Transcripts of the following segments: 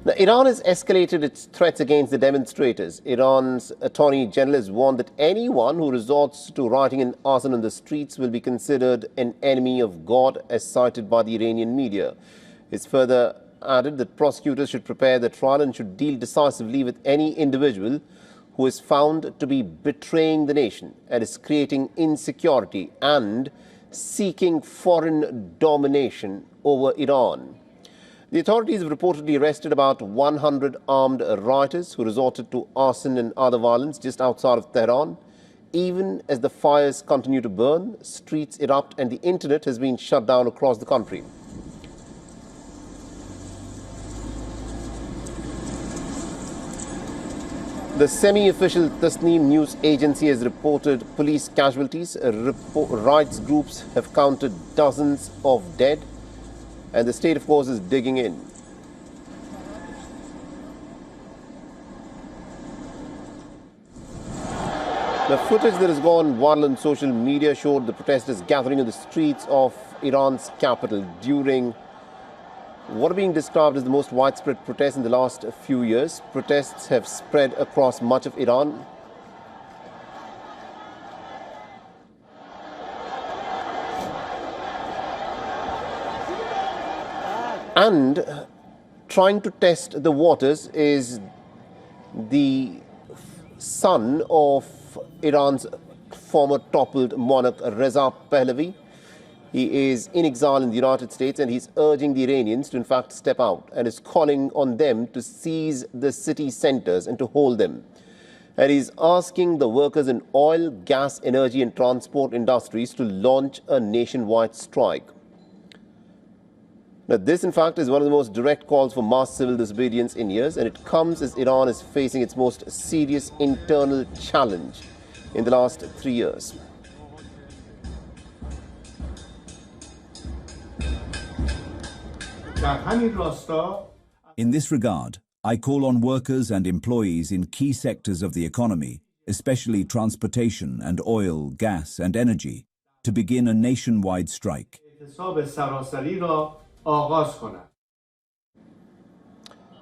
Now, Iran has escalated its threats against the demonstrators. Iran's Attorney General has warned that anyone who resorts to rioting and arson on the streets will be considered an enemy of God, as cited by the Iranian media. It's further added that prosecutors should prepare the trial and should deal decisively with any individual who is found to be betraying the nation and is creating insecurity and seeking foreign domination over Iran. The authorities have reportedly arrested about 100 armed rioters who resorted to arson and other violence just outside of Tehran. Even as the fires continue to burn, streets erupt and the internet has been shut down across the country. The semi-official Tasneem news agency has reported police casualties. Rights groups have counted dozens of dead, and the state, of course, is digging in. The footage that has gone viral on social media showed the protesters gathering in the streets of Iran's capital during what are being described as the most widespread protests in the last few years. Protests have spread across much of Iran. And trying to test the waters is the son of Iran's former toppled monarch Reza Pahlavi. He is in exile in the United States and he's urging the Iranians to in fact step out and is calling on them to seize the city centers and to hold them. And he's asking the workers in oil, gas, energy and transport industries to launch a nationwide strike. Now, this, in fact, is one of the most direct calls for mass civil disobedience in years, and it comes as Iran is facing its most serious internal challenge in the last 3 years. In this regard, I call on workers and employees in key sectors of the economy, especially transportation and oil, gas and energy, to begin a nationwide strike.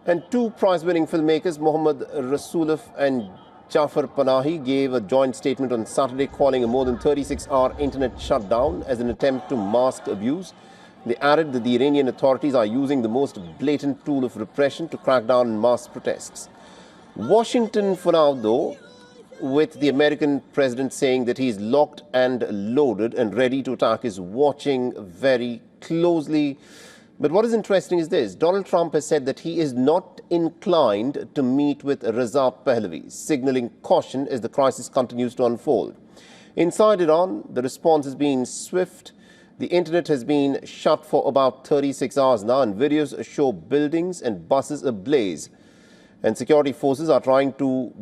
And two prize-winning filmmakers, Mohammad Rasulov and Jafar Panahi, gave a joint statement on Saturday calling a more than 36-hour internet shutdown as an attempt to mask abuse. They added that the Iranian authorities are using the most blatant tool of repression to crack down on mass protests. Washington, for now, though, with the American president saying that he is locked and loaded and ready to attack, is watching very closely. But what is interesting is this: Donald Trump has said that he is not inclined to meet with Reza Pahlavi, signaling caution as the crisis continues to unfold. Inside Iran, the response has been swift. The internet has been shut for about 36 hours now, and videos show buildings and buses ablaze. And security forces are trying to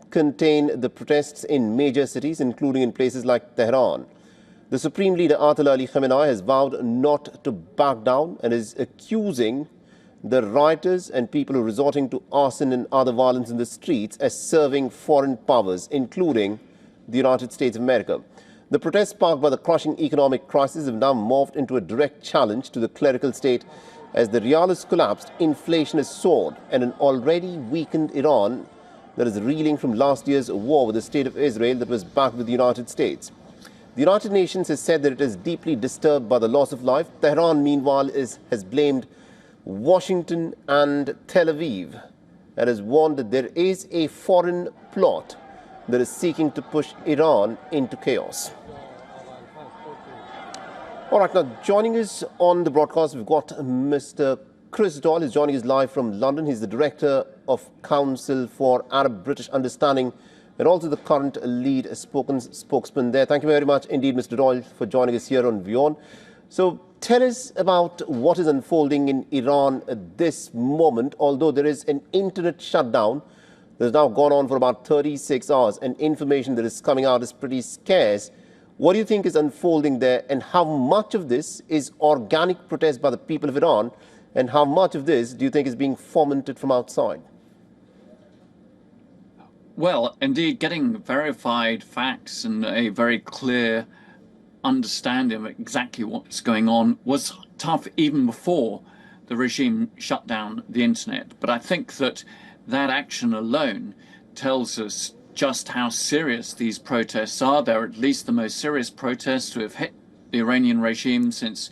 contain the protests in major cities, including in places like Tehran. The Supreme Leader Ayatollah Ali Khamenei has vowed not to back down and is accusing the rioters and people who are resorting to arson and other violence in the streets as serving foreign powers, including the United States of America. The protests sparked by the crushing economic crisis have now morphed into a direct challenge to the clerical state. As the rial has collapsed, inflation has soared, and an already weakened Iran that is reeling from last year's war with the State of Israel that was backed with the United States. The United Nations has said that it is deeply disturbed by the loss of life. Tehran, meanwhile, has blamed Washington and Tel Aviv and has warned that there is a foreign plot that is seeking to push Iran into chaos. All right, now joining us on the broadcast, we've got Mr. Chris Doyle. He's joining us live from London. He's the Director of Council for Arab-British Understanding and also the current lead spokesman there. Thank you very much indeed, Mr. Doyle, for joining us here on WION. So tell us about what is unfolding in Iran at this moment. Although there is an internet shutdown that has now gone on for about 36 hours and information that is coming out is pretty scarce. What do you think is unfolding there, and how much of this is organic protest by the people of Iran, and how much of this do you think is being fomented from outside? Well, indeed, getting verified facts and a very clear understanding of exactly what's going on was tough even before the regime shut down the internet. But I think that that action alone tells us just how serious these protests are. They're at least the most serious protests to have hit the Iranian regime since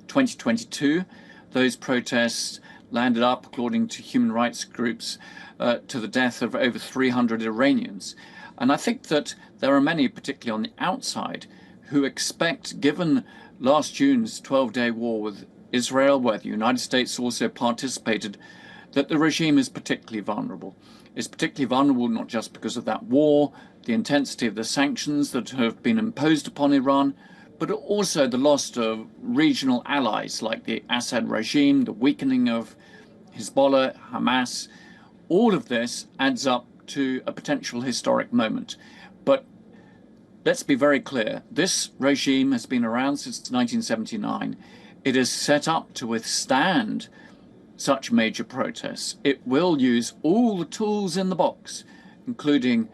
2022. Those protests landed up, according to human rights groups, to the death of over 300 Iranians. And I think that there are many, particularly on the outside, who expect, given last June's 12-day war with Israel, where the United States also participated, that the regime is particularly vulnerable. It's particularly vulnerable not just because of that war, the intensity of the sanctions that have been imposed upon Iran, but also the loss of regional allies like the Assad regime, the weakening of Hezbollah, Hamas. All of this adds up to a potential historic moment. But let's be very clear, this regime has been around since 1979. It is set up to withstand such major protests. It will use all the tools in the box, including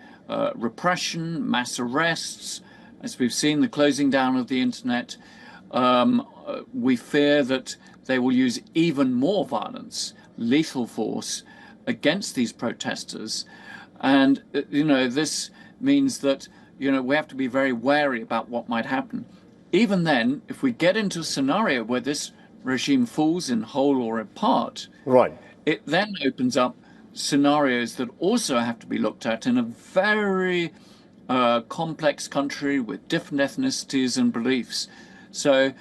repression, mass arrests, as we've seen, the closing down of the internet. We fear that they will use even more violence, lethal force, against these protesters. And, this means that, we have to be very wary about what might happen. Even then, if we get into a scenario where this regime falls in whole or in part, right, it then opens up scenarios that also have to be looked at in a very complex country with different ethnicities and beliefs. So,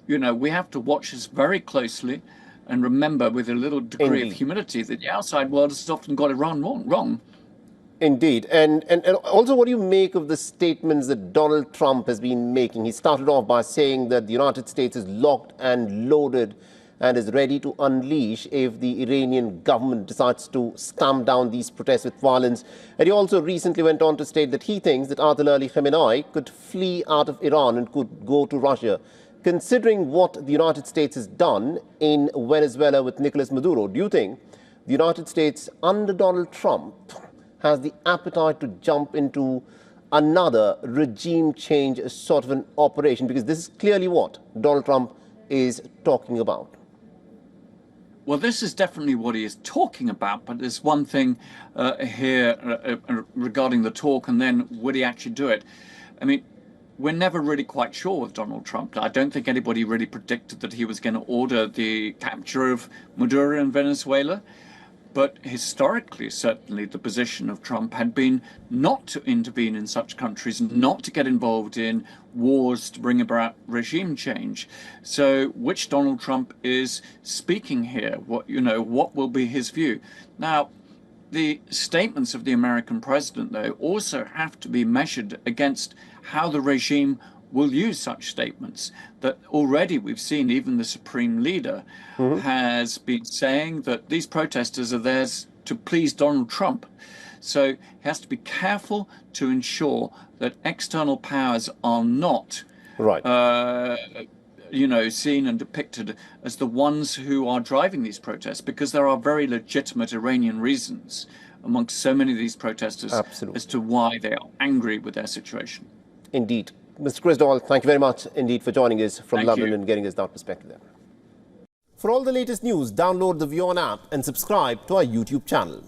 we have to watch this very closely and remember with a little degree of humility that the outside world has often got Iran wrong. Indeed. And also, what do you make of the statements that Donald Trump has been making? He started off by saying that the United States is locked and loaded and is ready to unleash if the Iranian government decides to stamp down these protests with violence. And he also recently went on to state that he thinks that Ayatollah Khamenei could flee out of Iran and could go to Russia. Considering what the United States has done in Venezuela with Nicolas Maduro, do you think the United States under Donald Trump has the appetite to jump into another regime change sort of an operation? Because this is clearly what Donald Trump is talking about. Well, this is definitely what he is talking about, but there's one thing here regarding the talk, and then would he actually do it? I mean, we're never really quite sure with Donald Trump. I don't think anybody really predicted that he was going to order the capture of Maduro in Venezuela. But historically, certainly, the position of Trump had been not to intervene in such countries, not to get involved in wars to bring about regime change. So which Donald Trump is speaking here? What will be his view? Now, the statements of the American president, though, also have to be measured against how the regime will use such statements. That already we've seen even the supreme leader has been saying that these protesters are there to please Donald Trump. So he has to be careful to ensure that external powers are not seen and depicted as the ones who are driving these protests, because there are very legitimate Iranian reasons amongst so many of these protesters as to why they are angry with their situation. Indeed. Mr. Chris Doyle, thank you very much indeed for joining us from London and getting us that perspective there. For all the latest news, download the WION app and subscribe to our YouTube channel.